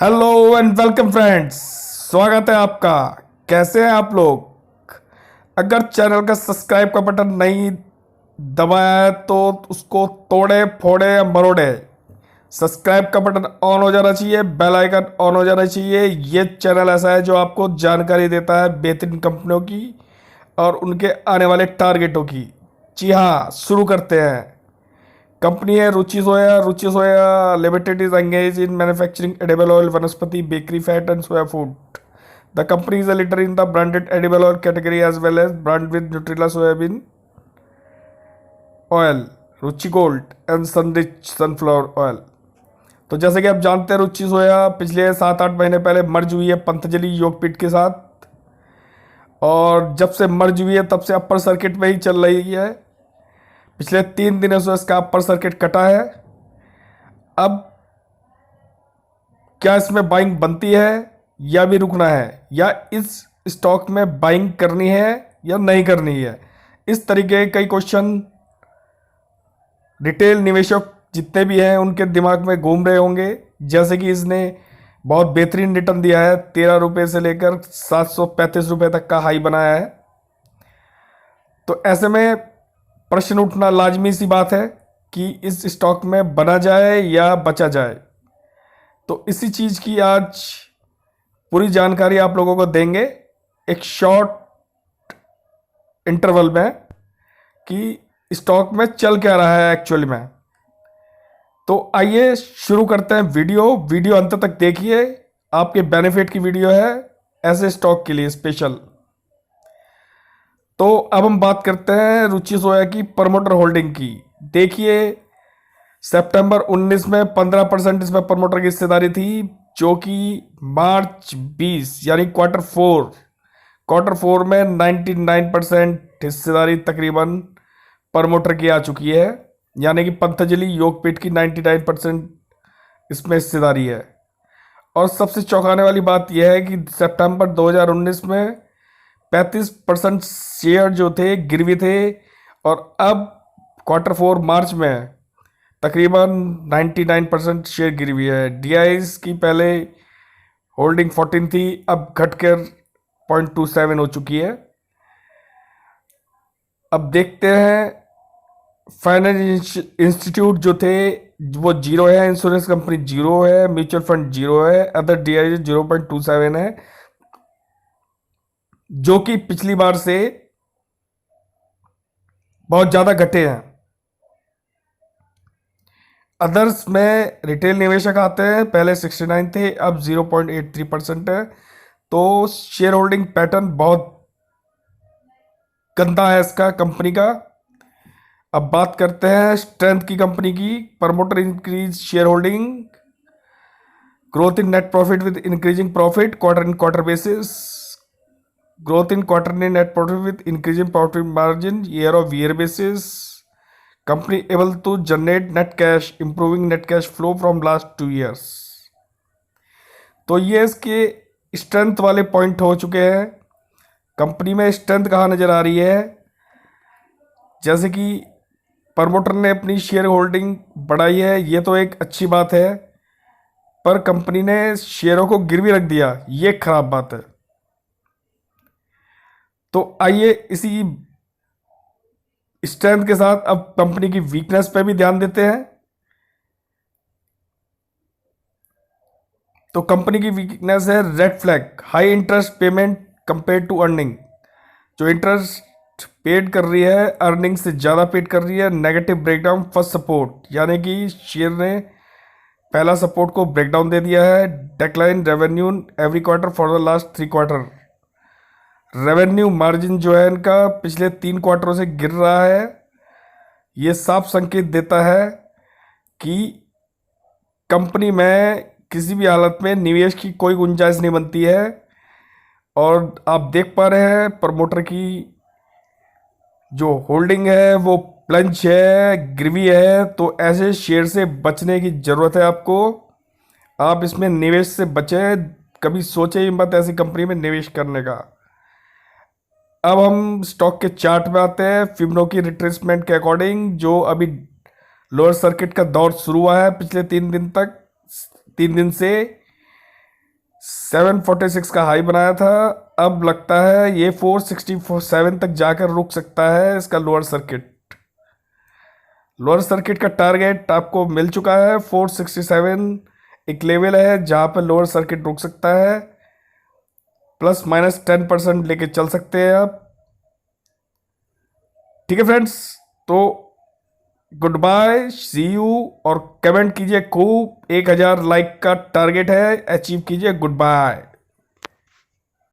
Hello and welcome friends. स्वागत है आपका। कैसे हैं आप लोग? अगर चैनल का सब्सक्राइब का बटन नहीं दबाया है तो उसको तोड़े फोड़े या मरोड़े। सब्सक्राइब का बटन ऑन हो जाना चाहिए, बेल आइकन ऑन हो जाना चाहिए। ये चैनल ऐसा है जो आपको जानकारी देता है बेहतरीन कंपनियों की और उनके आने वाले टारगेटों की। जी हाँ, शुरू करते हैं। कंपनी है Ruchi Soya. Ruchi Soya limited is engage in manufacturing edible oil, vanaspati, bakery fat and soya food. The company is a leader in the branded edible oil category as well as brand with Nutrilla soybean oil, Ruchi gold and Sunrich sunflower oil. तो जैसे कि आप जानते हैं, रुचि सोया पिछले 7-8 महीने पहले मर्ज हुई है पतंजलि योगपीठ के साथ। और जब से मर्ज हुई है तब से अपर सर्किट में ही चल रही है। पिछले 3 दिनों से इसका अपर सर्किट कटा है। अब क्या इसमें बाइंग बनती है या भी रुकना है, या इस स्टॉक में बाइंग करनी है या नहीं करनी है, इस तरीके के कई क्वेश्चन रिटेल निवेशक जितने भी हैं उनके दिमाग में घूम रहे होंगे। जैसे कि इसने बहुत बेहतरीन रिटर्न दिया है, 13 रुपये से लेकर 735 रुपये तक का हाई बनाया है। तो ऐसे में प्रश्न उठना लाजमी सी बात है कि इस स्टॉक में बना जाए या बचा जाए। तो इसी चीज़ की आज पूरी जानकारी आप लोगों को देंगे एक शॉर्ट इंटरवल में कि स्टॉक में चल क्या रहा है एक्चुअली में। तो आइए शुरू करते हैं वीडियो अंत तक देखिए, आपके बेनिफिट की वीडियो है ऐसे स्टॉक के लिए स्पेशल। तो अब हम बात करते हैं रुचि सोया की प्रमोटर होल्डिंग की। देखिए, सितंबर 19 में 15% इसमें प्रमोटर की हिस्सेदारी थी, जो कि मार्च 20 यानी क्वार्टर फोर में 99% हिस्सेदारी तकरीबन प्रमोटर की आ चुकी है। यानी कि पतंजलि योगपीठ की 99% इसमें हिस्सेदारी है। और सबसे चौंकाने वाली बात यह है कि सितंबर 2019 में 35% शेयर जो थे गिरवी थे, और अब क्वार्टर 4 मार्च में तकरीबन 99% शेयर गिरी है। डीआईज की पहले होल्डिंग 14 थी, अब घटकर 0.27 हो चुकी है। अब देखते हैं, फाइनेंस इंस्टीट्यूट जो थे वो जीरो है, इंश्योरेंस कंपनी जीरो है, म्यूचुअल फंड जीरो है, अदर डीआईज 0.27 है, जो कि पिछली बार से बहुत ज़्यादा घटे हैं। अदर्स में रिटेल निवेशक आते हैं, पहले 69 थे, अब 0.83% है। तो शेयर होल्डिंग पैटर्न बहुत गंदा है इसका कंपनी का। अब बात करते हैं स्ट्रेंथ की कंपनी की। Promoter increase share holding, growth in net profit with increasing profit quarter in quarter basis, growth in quarter in net profit with increasing profit margin year of year basis, company able to generate net cash, improving net cash flow from last 2 years। तो ये इसके strength वाले point हो चुके हैं। Company में strength कहाँ नज़र आ रही है? जैसे कि प्रमोटर ने अपनी शेयर होल्डिंग बढ़ाई है, ये तो एक अच्छी बात है, पर कंपनी ने शेयरों को गिरवी रख दिया, ये खराब बात है। तो आइए इसी स्ट्रेंथ के साथ अब कंपनी की वीकनेस पे भी ध्यान देते हैं। तो कंपनी की वीकनेस है red flag, high interest payment compare to earning. जो इंटरेस्ट पेड कर रही है अर्निंग से ज़्यादा पेड कर रही है। नेगेटिव ब्रेकडाउन फर्स्ट सपोर्ट, यानी कि शेयर ने पहला सपोर्ट को ब्रेकडाउन दे दिया है। Decline revenue every quarter for the last 3 quarter. Revenue margin जो है इनका पिछले 3 क्वार्टरों से गिर रहा है। ये साफ संकेत देता है कि कंपनी में किसी भी हालत में निवेश की कोई गुंजाइश नहीं बनती है। और आप देख पा रहे हैं प्रमोटर की जो होल्डिंग है वो प्लंज है, गिरवी है। तो ऐसे शेयर से बचने की ज़रूरत है आपको। आप इसमें निवेश से बचें, कभी सोचे ही मत ऐसी कंपनी में निवेश करने का। अब हम स्टॉक के चार्ट में आते हैं। फिब्नो की रिट्रेसमेंट के अकॉर्डिंग जो अभी लोअर सर्किट का दौर शुरू हुआ है पिछले 3 दिन से 746 का हाई बनाया था, अब लगता है ये 467 तक जाकर रुक सकता है इसका लोअर सर्किट। लोअर सर्किट का टारगेट आपको मिल चुका है 467, एक लेवल है जहां पर लोअर सर्किट रुक सकता है, ±10% लेके चल सकते हैं आप। ठीक है फ्रेंड्स, तो गुड बाय, सी यू, और कमेंट कीजिए खूब, 1000 लाइक का टारगेट है, अचीव कीजिए। Good bye.